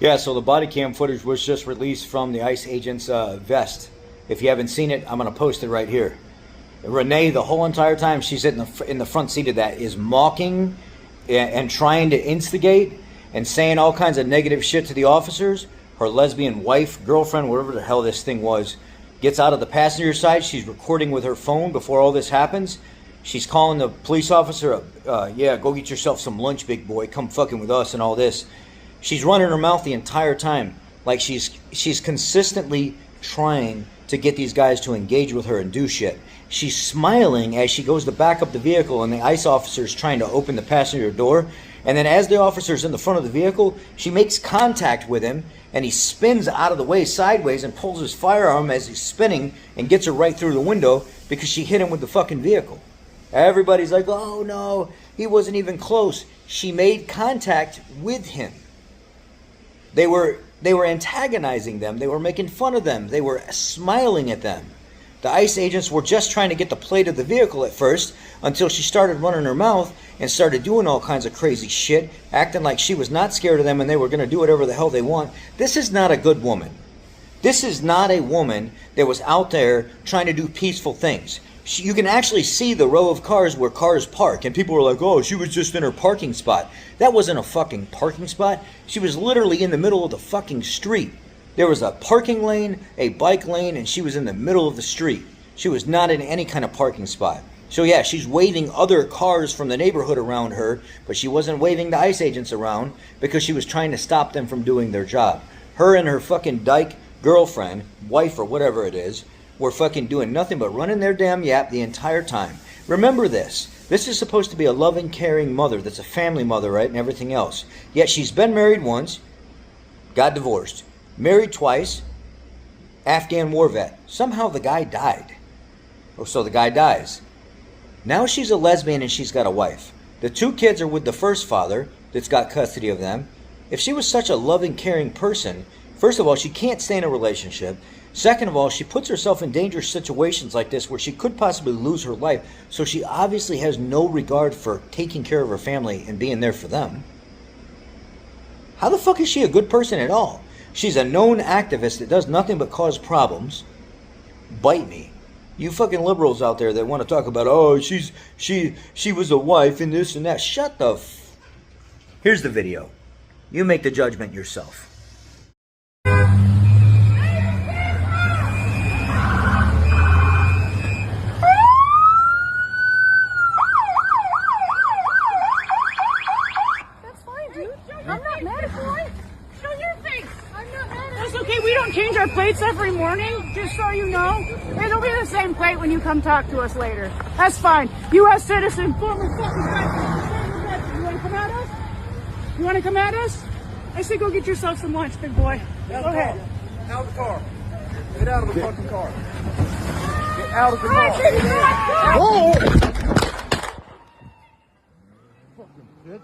Yeah, so the body cam footage was just released from the ICE agent's vest. If you haven't seen it, I'm going to post it right here. Renee, the whole entire time she's in the front seat of that, is mocking and trying to instigate and saying all kinds of negative shit to the officers. Her lesbian wife, girlfriend, whatever the hell this thing was, gets out of the passenger side. She's recording with her phone before all this happens. She's calling the police officer, yeah, go get yourself some lunch, big boy. Come fucking with us and all this. She's running her mouth the entire time. Like she's consistently trying to get these guys to engage with her and do shit. She's smiling as she goes to back up the vehicle and the ICE officer's trying to open the passenger door. And then as the officer's in the front of the vehicle, she makes contact with him and he spins out of the way sideways and pulls his firearm as he's spinning and gets her right through the window because she hit him with the fucking vehicle. Everybody's like, oh no, he wasn't even close. She made contact with him. They were antagonizing them. They were making fun of them. They were smiling at them. The ICE agents were just trying to get the plate of the vehicle at first until she started running her mouth and started doing all kinds of crazy shit, acting like she was not scared of them and they were going to do whatever the hell they want. This is not a good woman. This is not a woman that was out there trying to do peaceful things. You can actually see the row of cars where cars park, and people were like, oh, she was just in her parking spot. That wasn't a fucking parking spot. She was literally in the middle of the fucking street. There was a parking lane, a bike lane, and she was in the middle of the street. She was not in any kind of parking spot. So yeah, she's waving other cars from the neighborhood around her, but she wasn't waving the ICE agents around because she was trying to stop them from doing their job. Her and her fucking dyke girlfriend, wife or whatever it is, were fucking doing nothing but running their damn yap the entire time. Remember this. This is supposed to be a loving, caring mother that's a family mother, right, and everything else. Yet she's been married once, got divorced, married twice, Afghan war vet. Somehow the guy died. Oh, so the guy dies. Now she's a lesbian and she's got a wife. The two kids are with the first father that's got custody of them. If she was such a loving, caring person, first of all, she can't stay in a relationship. Second of all, she puts herself in dangerous situations like this where she could possibly lose her life. So she obviously has no regard for taking care of her family and being there for them. How the fuck is she a good person at all? She's a known activist that does nothing but cause problems. Bite me. You fucking liberals out there that want to talk about, oh, she was a wife and this and that. Shut the f... Here's the video. You make the judgment yourself. Change our plates every morning, just so you know. It'll be the same plate when you come talk to us later. That's fine. U.S. citizen, former fucking veteran. You want to come at us? You want to come at us? I say go get yourself some lunch, big boy. Go ahead. Out of the car. Get out of the fucking car. Get out of the car. Whoa! Fucking bitch.